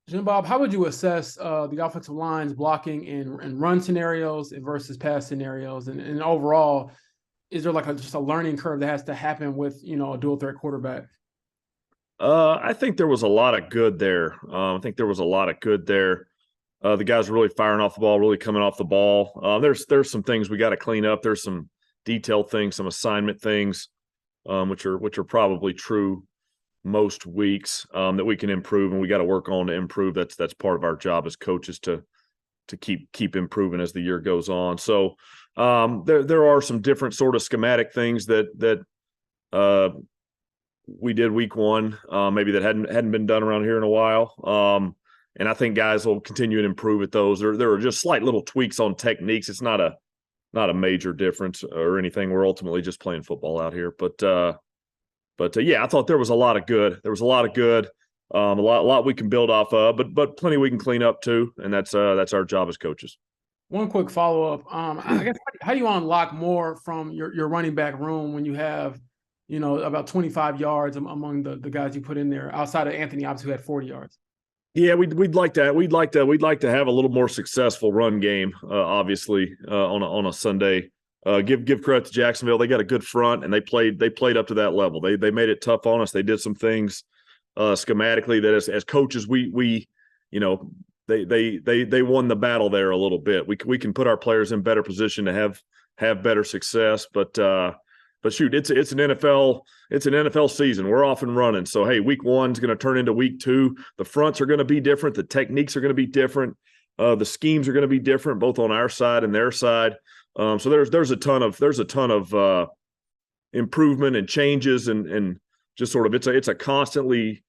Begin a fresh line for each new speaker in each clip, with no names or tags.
Jim Bob, how would you assess the offensive line's blocking in run scenarios versus pass scenarios? And overall, is there like just a learning curve that has to happen with, a dual threat quarterback?
I think there was a lot of good there. I think there was a lot of good there. The guys were really firing off the ball, really coming off the ball. There's some things we got to clean up. There's some detailed things, some assignment things, which are probably true most weeks that we can improve, and we got to work on to improve. That's part of our job as coaches to keep improving as the year goes on. So there are some different sort of schematic things that we did week one, maybe that hadn't been done around here in a while. And I think guys will continue to improve at those. There are just slight little tweaks on techniques. It's not a major difference or anything. We're ultimately just playing football out here. But yeah, I thought there was a lot of good. There was a lot of good, a lot we can build off of, but plenty we can clean up too. And that's our job as coaches.
One quick follow up. I guess how do you unlock more from your running back room when you have, about 25 yards among the guys you put in there outside of Anthony, obviously, who had 40 yards?
Yeah, we'd like to have a little more successful run game. Obviously, on a Sunday. Give credit to Jacksonville. They got a good front, and they played up to that level. They made it tough on us. They did some things schematically that as coaches we they won the battle there a little bit. We can put our players in better position to have better success, but shoot, it's an NFL season. We're off and running. So hey, week one's going to turn into week two. The fronts are going to be different. The techniques are going to be different. The schemes are going to be different, both on our side and their side. So there's a ton of improvement and changes and just sort of it's a constantly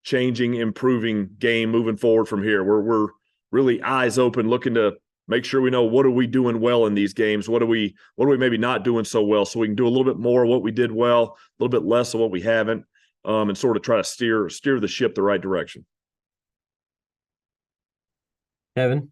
changing, improving game moving forward from here. We're really eyes open, looking to make sure we know what are we doing well in these games. What are we maybe not doing so well, so we can do a little bit more of what we did well, a little bit less of what we haven't, and sort of try to steer the ship the right direction.
Kevin?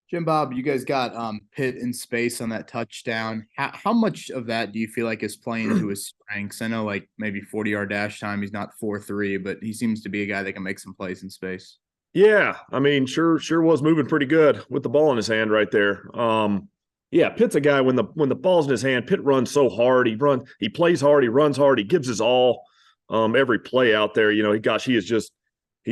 Jim Bob, you guys got Pitt in space on that touchdown. How much of that do you feel like is playing to his strengths? I know like maybe 40-yard dash time, he's not 4.3, but he seems to be a guy that can make some plays in space.
Yeah, I mean, sure was moving pretty good with the ball in his hand right there. Yeah, Pitt's a guy when the ball's in his hand, Pitt runs so hard. He plays hard, he runs hard, he gives his all every play out there. He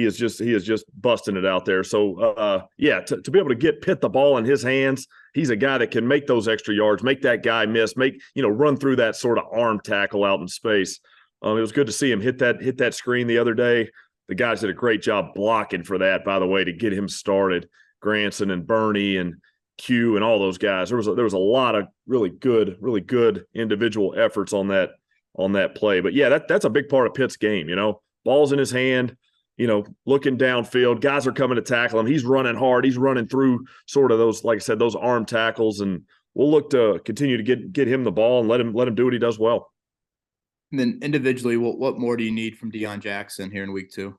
is just busting it out there. So yeah, to be able to get Pitt the ball in his hands, he's a guy that can make those extra yards, make that guy miss, run through that sort of arm tackle out in space. It was good to see him hit that screen the other day. The guys did a great job blocking for that, by the way, to get him started. Granson and Bernie and Q and all those guys. There was a lot of really good individual efforts on that play. But yeah, that's a big part of Pitt's game. Ball's in his hand. Looking downfield, guys are coming to tackle him. He's running hard. He's running through sort of those, like I said, those arm tackles, and we'll look to continue to get him the ball and let him do what he does well.
And then individually, what more do you need from Deion Jackson here in week two?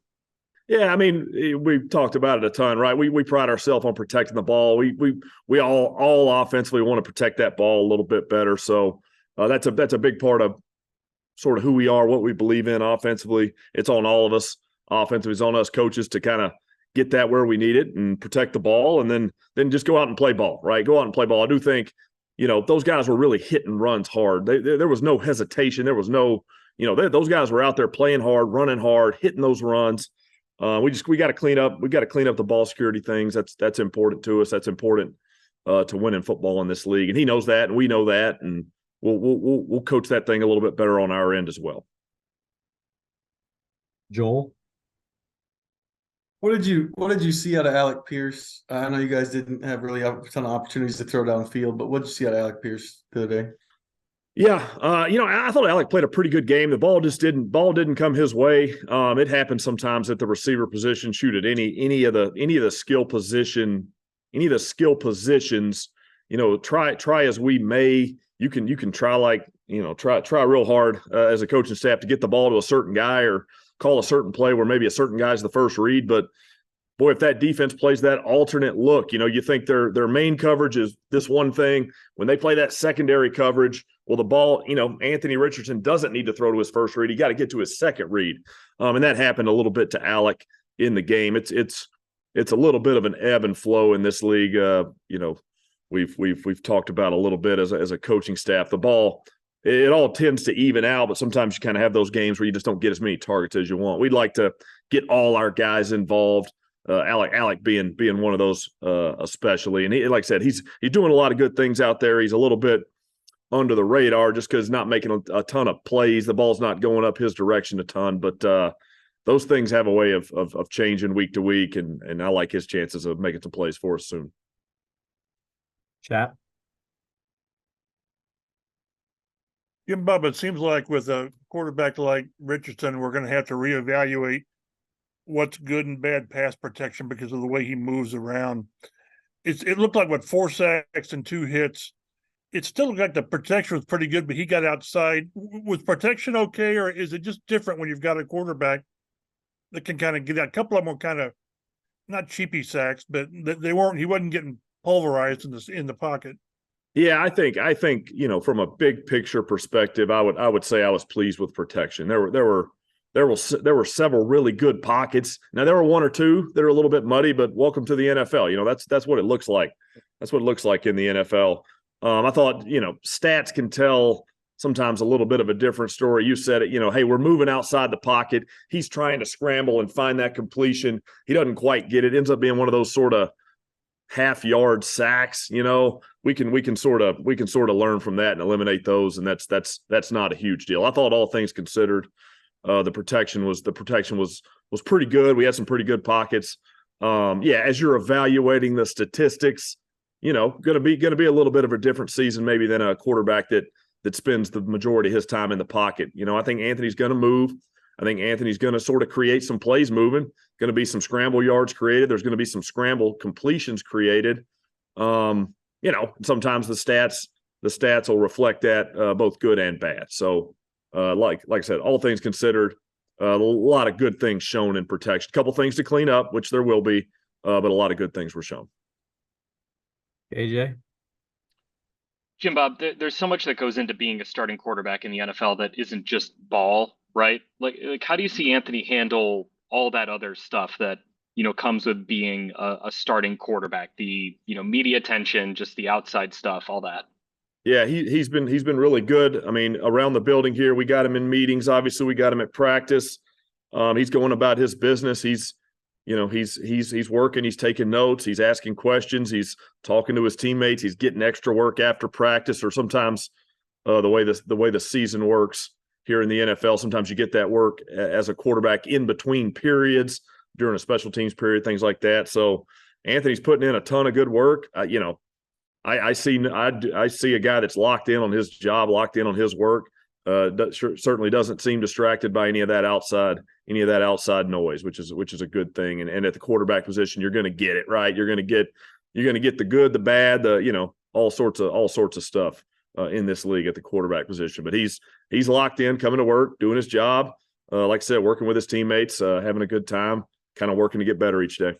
Yeah, I mean, we've talked about it a ton, right? We pride ourselves on protecting the ball. We all offensively want to protect that ball a little bit better. So that's a big part of sort of who we are, what we believe in offensively. It's on all of us. Offensively, it's on us coaches to kind of get that where we need it and protect the ball, and then just go out and play ball, right? Go out and play ball. I do think, those guys were really hitting runs hard. There was no hesitation. There was no, those guys were out there playing hard, running hard, hitting those runs. We got to clean up. We got to clean up the ball security things. That's important to us. That's important to winning football in this league, and he knows that, and we know that, and we'll coach that thing a little bit better on our end as well.
Joel?
What did you see out of Alec Pierce? I know you guys didn't have really a ton of opportunities to throw down the field, but what did you see out of Alec Pierce the other day?
Yeah, I thought Alec played a pretty good game. The ball didn't come his way. It happens sometimes at the receiver position. Shoot, at any of the skill positions. Try as we may. You can try try real hard as a coaching staff to get the ball to a certain guy or call a certain play where maybe a certain guy's the first read. But boy, if that defense plays that alternate look, you think their main coverage is this one thing. When they play that secondary coverage, Well, the ball, Anthony Richardson doesn't need to throw to his first read. He got to get to his second read. And that happened a little bit to Alec in the game. It's a little bit of an ebb and flow in this league. We've talked about a little bit as a coaching staff. The ball, it all tends to even out, but sometimes you kind of have those games where you just don't get as many targets as you want. We'd like to get all our guys involved. Alec being one of those especially, and he, like I said, he's doing a lot of good things out there. He's a little bit under the radar just because he's not making a ton of plays. The ball's not going up his direction a ton, but those things have a way of changing week to week, and I like his chances of making some plays for us soon.
Chat.
Yeah, Bob, it seems like with a quarterback like Richardson, we're going to have to reevaluate what's good and bad pass protection because of the way he moves around. It looked like 4 sacks and 2 hits. It still looked like the protection was pretty good, but he got outside. Was protection okay, or is it just different when you've got a quarterback that can kind of get that? A couple of them were kind of not cheapy sacks, but they weren't. He wasn't getting pulverized in the pocket.
Yeah, I think from a big picture perspective, I would say I was pleased with protection. There were several really good pockets. Now there were 1 or 2 that are a little bit muddy, but welcome to the NFL. That's what it looks like. That's what it looks like in the NFL. I thought stats can tell sometimes a little bit of a different story. You said it. Hey, we're moving outside the pocket. He's trying to scramble and find that completion. He doesn't quite get it. Ends up being one of those sort of half-yard sacks. We can sort of learn from that and eliminate those, and that's not a huge deal. I thought all things considered, the protection was pretty good. We had some pretty good pockets. As you're evaluating the statistics, gonna be a little bit of a different season maybe than a quarterback that spends the majority of his time in the pocket. I think Anthony's gonna move. I think Anthony's gonna sort of create some plays moving. Going to be some scramble yards created. There's going to be some scramble completions created. Sometimes the stats will reflect that both good and bad. So, like I said, all things considered, a lot of good things shown in protection. A couple things to clean up, which there will be, but a lot of good things were shown.
AJ.
Jim Bob, there's so much that goes into being a starting quarterback in the NFL that isn't just ball, right? Like how do you see Anthony handle all that other stuff that comes with being a starting quarterback, the media attention, just the outside stuff, all that?
Yeah, he's been really good. I mean, around the building here, we got him in meetings. Obviously, we got him at practice. He's going about his business. He's working. He's taking notes. He's asking questions. He's talking to his teammates. He's getting extra work after practice, or sometimes the way the season works here in the NFL, sometimes you get that work as a quarterback in between periods during a special teams period, things like that. So Anthony's putting in a ton of good work. I see a guy that's locked in on his job, locked in on his work. Certainly doesn't seem distracted by any of that outside noise, which is a good thing. And at the quarterback position, you're going to get it right. You're going to get the good, the bad, all sorts of stuff in this league at the quarterback position. But he's locked in, coming to work, doing his job. Like I said, working with his teammates, having a good time, kind of working to get better each day.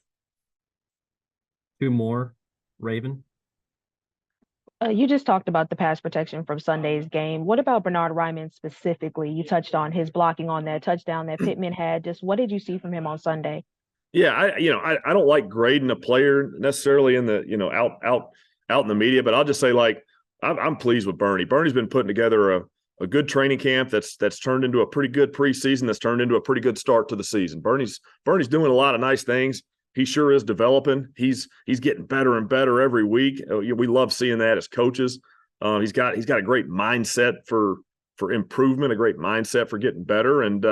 2 more. Raven.
You just talked about the pass protection from Sunday's game. What about Bernhard Raimann specifically? You touched on his blocking on that touchdown that Pittman had. Just what did you see from him on Sunday?
Yeah, I don't like grading a player necessarily in the out in the media, but I'll just say I'm pleased with Bernie. Bernie's been putting together a good training camp that's turned into a pretty good preseason, that's turned into a pretty good start to the season. Bernie's doing a lot of nice things. He sure is developing. He's getting better and better every week. We love seeing that as coaches. He's got a great mindset for improvement, a great mindset for getting better. And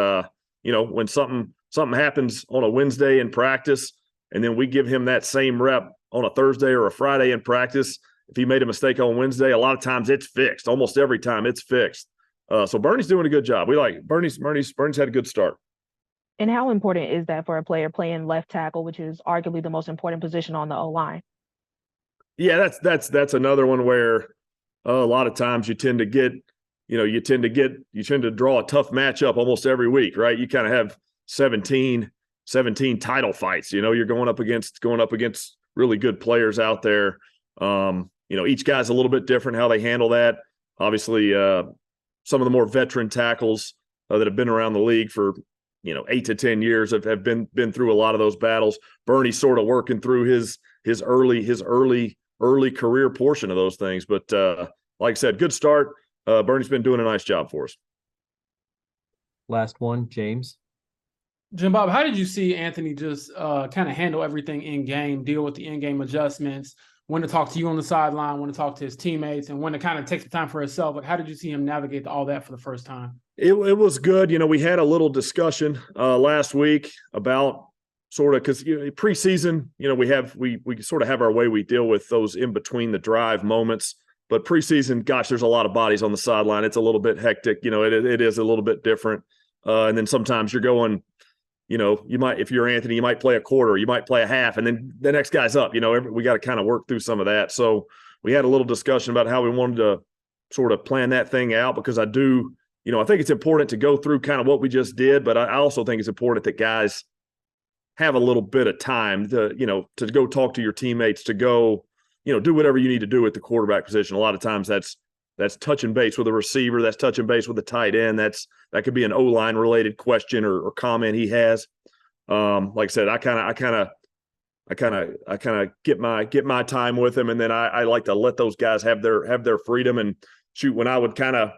when something happens on a Wednesday in practice, and then we give him that same rep on a Thursday or a Friday in practice, if he made a mistake on Wednesday, a lot of times it's fixed. Almost every time it's fixed. So Bernie's doing a good job. We like Bernie's had a good start.
And how important is that for a player playing left tackle, which is arguably the most important position on the O-line?
Yeah, that's another one where a lot of times you tend to draw a tough matchup almost every week, right? You kind of have 17 title fights. You're going up against really good players out there. Each guy's a little bit different how they handle that. Obviously, some of the more veteran tackles that have been around the league for 8 to 10 years have been through a lot of those battles. Bernie's sort of working through his early career portion of those things. But like I said, good start. Bernie's been doing a nice job for us.
Last one, James.
Jim Bob, how did you see Anthony just kind of handle everything in game, deal with the in-game adjustments, when to talk to you on the sideline, when to talk to his teammates, and when to kind of take some time for himself? Like, how did you see him navigate all that for the first time?
It was good. We had a little discussion last week about sort of, because preseason, we sort of have our way we deal with those in between the drive moments. But preseason, gosh, there's a lot of bodies on the sideline. It's a little bit hectic. It is a little bit different. And then sometimes you're going, you might, if you're Anthony, you might play a quarter, you might play a half, and then the next guy's up. We got to kind of work through some of that. So we had a little discussion about how we wanted to sort of plan that thing out, because I do, I think it's important to go through kind of what we just did, but I also think it's important that guys have a little bit of time to go talk to your teammates, to go, do whatever you need to do at the quarterback position. A lot of times that's touching base with a receiver, that's touching base with a tight end. That could be an O-line related question or comment he has. Like I said, I kind of get my time with him, and then I like to let those guys have their freedom. And shoot, when I would kind of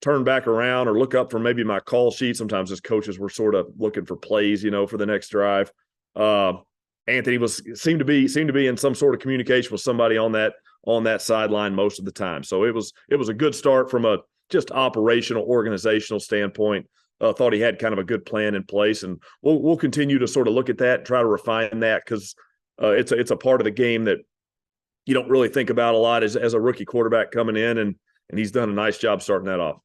turn back around or look up for maybe my call sheet, sometimes as coaches were sort of looking for plays, for the next drive. Anthony seemed to be in some sort of communication with somebody on that sideline most of the time. So it was a good start from a just operational, organizational standpoint. Thought he had kind of a good plan in place, and we'll continue to sort of look at that and try to refine that, because it's a part of the game that you don't really think about a lot as a rookie quarterback coming in, and he's done a nice job starting that off.